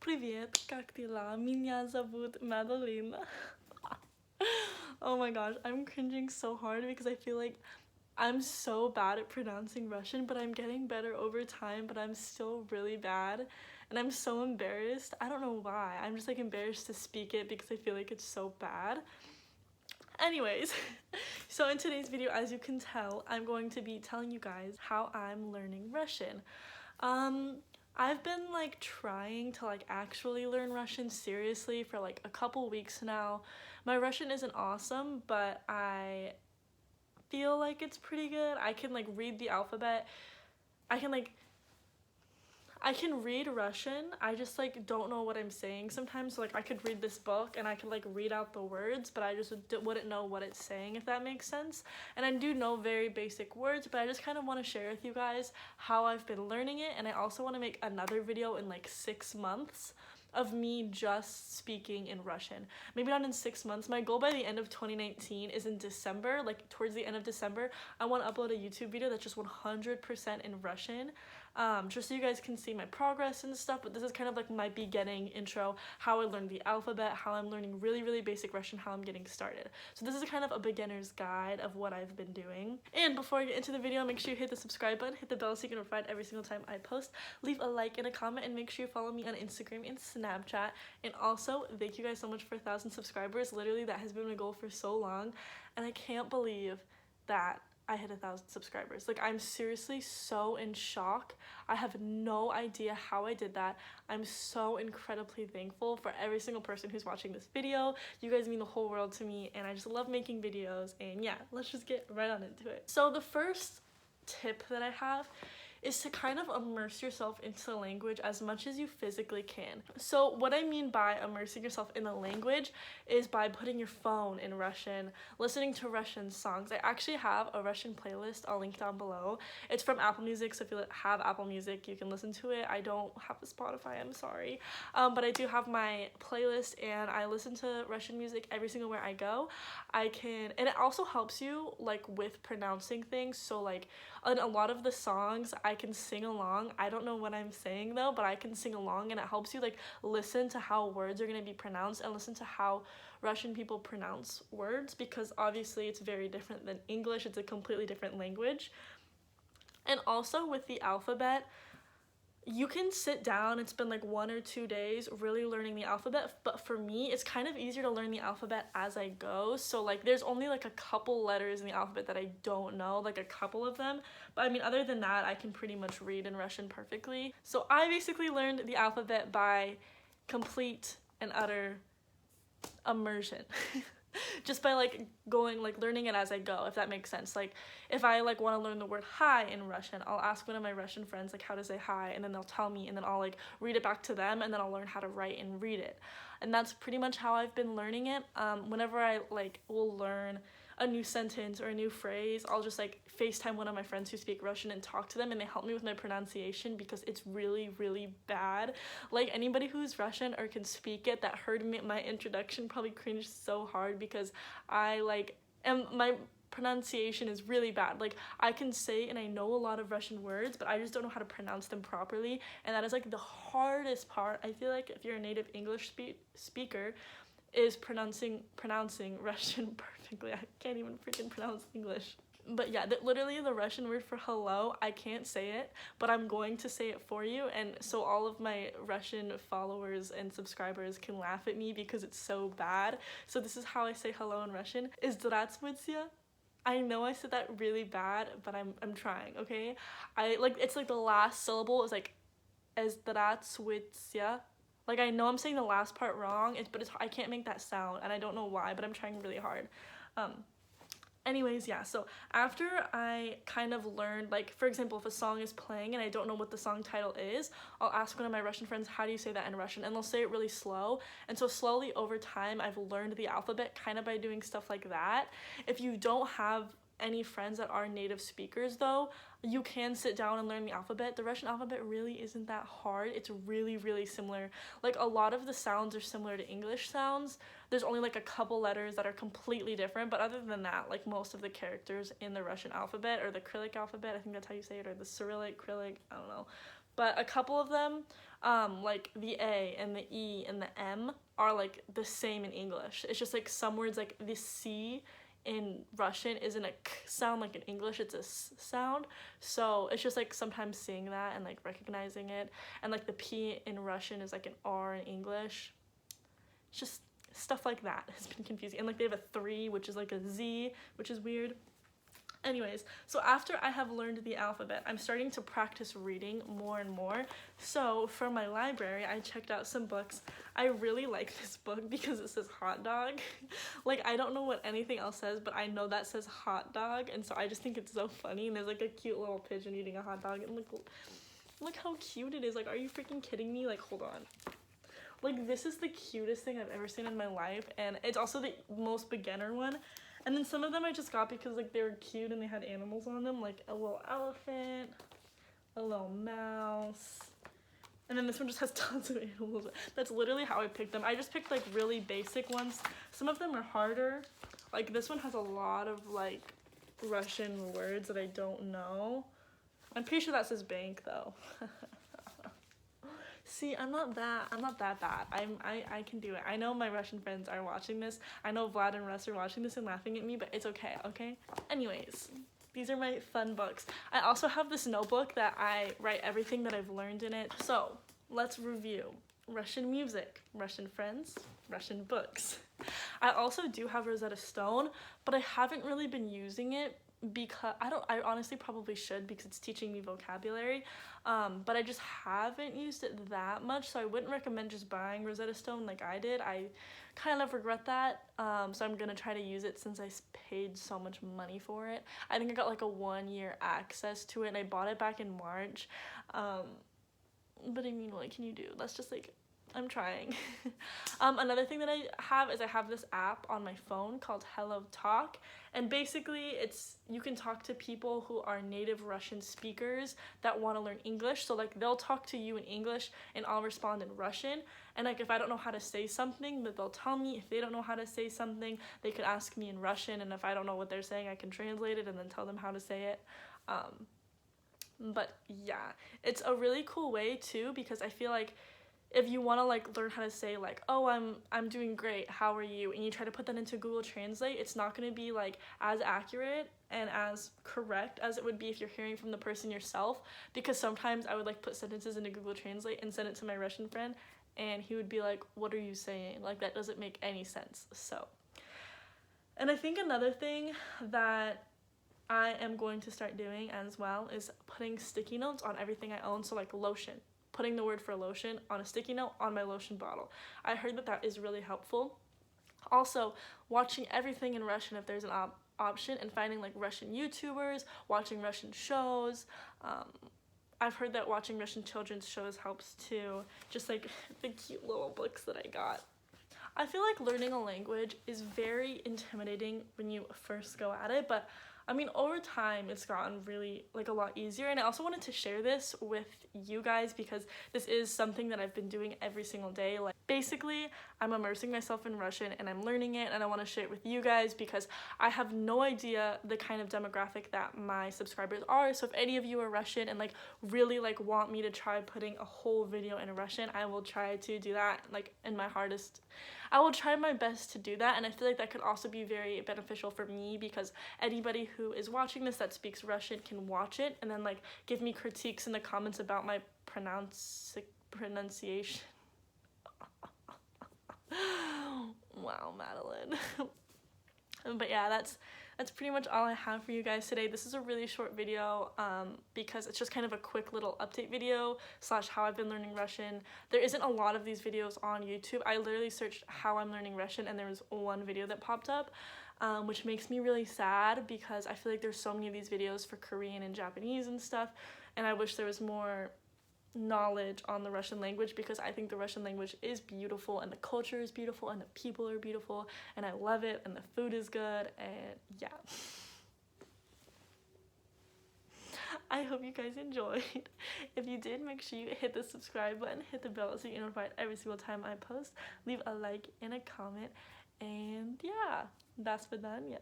Привет, как дела? Меня зовут Madalena. Oh my gosh, I'm cringing so hard because I feel like I'm so bad at pronouncing Russian, but I'm getting better over time, but I'm still really bad. And I'm so embarrassed. I don't know why. I'm just like embarrassed to speak it because I feel like it's so bad. Anyways, so in today's video, as you can tell, I'm going to be telling you guys how I'm learning Russian. I've been like trying to like actually learn Russian seriously for like a couple weeks now. My Russian isn't awesome, but I feel like it's pretty good. I can like read the alphabet. I can read Russian. I just like don't know what I'm saying sometimes. So, like I could read this book and I could like read out the words, but I just wouldn't know what it's saying, if that makes sense. And I do know very basic words, but I just kind of want to share with you guys how I've been learning it. And I also want to make another video in like 6 months of me just speaking in Russian. Maybe not in 6 months. My goal by the end of 2019 is in December, like towards the end of December, I want to upload a YouTube video that's just 100% in Russian. Just so you guys can see my progress and stuff, but this is kind of like my beginning intro, how I learned the alphabet, how I'm learning really basic Russian, how I'm getting started. So this is kind of a beginner's guide of what I've been doing. And before I get into the video, make sure you hit the subscribe button, hit the bell so you can be notified every single time I post, leave a like and a comment, and make sure you follow me on Instagram and Snapchat. And also, thank you guys so much for 1,000 subscribers. Literally, that has been my goal for so long, and I can't believe that I hit 1,000 subscribers. Like, I'm seriously so in shock. I have no idea how I did that. I'm so incredibly thankful for every single person who's watching this video. You guys mean the whole world to me, and I just love making videos. And yeah, let's just get right on into it. So the first tip that I have is to kind of immerse yourself into the language as much as you physically can. So what I mean by immersing yourself in the language is by putting your phone in Russian, listening to Russian songs. I actually have a Russian playlist, I'll link down below. It's from Apple Music, so if you have Apple Music, you can listen to it. I don't have a Spotify, I'm sorry. But I do have my playlist, and I listen to Russian music every single where I go. And it also helps you like with pronouncing things. So like in a lot of the songs, I can sing along. I don't know what I'm saying though, but I can sing along, and it helps you like listen to how words are going to be pronounced and listen to how Russian people pronounce words, because obviously it's very different than English. It's a completely different language. And also with the alphabet, you can sit down and spend like 1 or 2 days really learning the alphabet, but for me it's kind of easier to learn the alphabet as I go. So like there's only like a couple letters in the alphabet that I don't know, like a couple of them, but I mean other than that I can pretty much read in Russian perfectly. So I basically learned the alphabet by complete and utter immersion. Just by like going, like learning it as I go, if that makes sense. Like if I like want to learn the word hi in Russian, I'll ask one of my Russian friends like how to say hi, and then they'll tell me, and then I'll like read it back to them, and then I'll learn how to write and read it. And that's pretty much how I've been learning it. Whenever I like will learn a new sentence or a new phrase, I'll just like FaceTime one of my friends who speak Russian and talk to them, and they help me with my pronunciation because it's really bad. Like anybody who's Russian or can speak it that heard me my introduction probably cringed so hard because I like my pronunciation is really bad. Like I can say and I know a lot of Russian words, but I just don't know how to pronounce them properly, and that is like the hardest part. I feel like if you're a native English speaker, is pronouncing Russian perfectly. I can't even freaking pronounce English. But yeah, literally the Russian word for hello, I can't say it, but I'm going to say it for you, and so all of my Russian followers and subscribers can laugh at me because it's so bad. So this is how I say hello in Russian. Здравствуйте. I know I said that really bad, but I'm trying, okay? It's like the last syllable is like здравствуйте. Like I know I'm saying the last part wrong, but I can't make that sound, and I don't know why, but I'm trying really hard. Anyways, yeah, so after I kind of learned, like, for example, if a song is playing and I don't know what the song title is, I'll ask one of my Russian friends, how do you say that in Russian? And they'll say it really slow. And so slowly over time, I've learned the alphabet kind of by doing stuff like that. If you don't have any friends that are native speakers though, you can sit down and learn the alphabet. The Russian alphabet really isn't that hard. It's really similar. Like a lot of the sounds are similar to English sounds. There's only like a couple letters that are completely different, but other than that, like most of the characters in the Russian alphabet, or the Cyrillic alphabet, I think that's how you say it, or the Cyrillic, I don't know, but a couple of them, like the A and the E and the M are like the same in English. It's just like some words, like the C in Russian isn't a k sound like in English, it's a s sound. So it's just like sometimes seeing that and like recognizing it. And like the P in Russian is like an R in English. It's just stuff like that has been confusing. And like they have a 3, which is like a Z, which is weird. Anyways, so after I have learned the alphabet, I'm starting to practice reading more and more. So for my library, I checked out some books. I really like this book because it says hot dog. Like, I don't know what anything else says, but I know that says hot dog, and so I just think it's so funny. And there's like a cute little pigeon eating a hot dog, and look how cute it is. Like, are you freaking kidding me? Like, hold on. Like, this is the cutest thing I've ever seen in my life, and it's also the most beginner one. And then some of them I just got because like they were cute and they had animals on them, like a little elephant, a little mouse, and then this one just has tons of animals. That's literally how I picked them. I just picked like really basic ones. Some of them are harder. Like this one has a lot of like Russian words that I don't know. I'm pretty sure that says bank though. See, I'm not that bad. I can do it. I know my Russian friends are watching this. I know Vlad and Russ are watching this and laughing at me, but it's okay, okay? Anyways, these are my fun books. I also have this notebook that I write everything that I've learned in it. So, let's review. Russian music, Russian friends, Russian books. I also do have Rosetta Stone, but I haven't really been using it because I honestly probably should because it's teaching me vocabulary, but I just haven't used it that much, so I wouldn't recommend just buying Rosetta Stone like I did. I kind of regret that, so I'm gonna try to use it since I paid so much money for it. I think I got like a 1-year access to it, and I bought it back in March, but I mean, what can you do? That's just like, I'm trying. Another thing that I have is I have this app on my phone called Hello Talk, and basically you can talk to people who are native Russian speakers that want to learn English. So like they'll talk to you in English and I'll respond in Russian, and like if I don't know how to say something, then they'll tell me. If they don't know how to say something, they could ask me in Russian, and if I don't know what they're saying, I can translate it and then tell them how to say it. But yeah, it's a really cool way too, because I feel like if you want to like learn how to say like, oh, I'm doing great, how are you, and you try to put that into Google Translate, it's not going to be like as accurate and as correct as it would be if you're hearing from the person yourself, because sometimes I would like put sentences into Google Translate and send it to my Russian friend, and he would be like, what are you saying? Like, that doesn't make any sense. So, and I think another thing that I am going to start doing as well is putting sticky notes on everything I own. So like lotion, putting the word for lotion on a sticky note on my lotion bottle. I heard that that is really helpful. Also, watching everything in Russian if there's an option, and finding like Russian YouTubers, watching Russian shows. I've heard that watching Russian children's shows helps too. Just like the cute little books that I got. I feel like learning a language is very intimidating when you first go at it, but I mean, over time, it's gotten really, like, a lot easier, and I also wanted to share this with you guys because this is something that I've been doing every single day. Like, basically, I'm immersing myself in Russian, and I'm learning it, and I want to share it with you guys because I have no idea the kind of demographic that my subscribers are. So if any of you are Russian and, like, really, like, want me to try putting a whole video in Russian, I will try to do that, like, I will try my best to do that, and I feel like that could also be very beneficial for me because anybody who is watching this that speaks Russian can watch it and then like give me critiques in the comments about my pronunciation. Wow, Madeline. But yeah, that's pretty much all I have for you guys today. This is a really short video because it's just kind of a quick little update video / how I've been learning Russian. There isn't a lot of these videos on YouTube. I literally searched how I'm learning Russian and there was one video that popped up, which makes me really sad because I feel like there's so many of these videos for Korean and Japanese and stuff, and I wish there was more knowledge on the Russian language because I think the Russian language is beautiful and the culture is beautiful and the people are beautiful and I love it and the food is good, and yeah. I hope you guys enjoyed. If you did, make sure you hit the subscribe button, hit the bell so you get notified every single time I post, leave a like and a comment, and yeah, that's for done, yeah.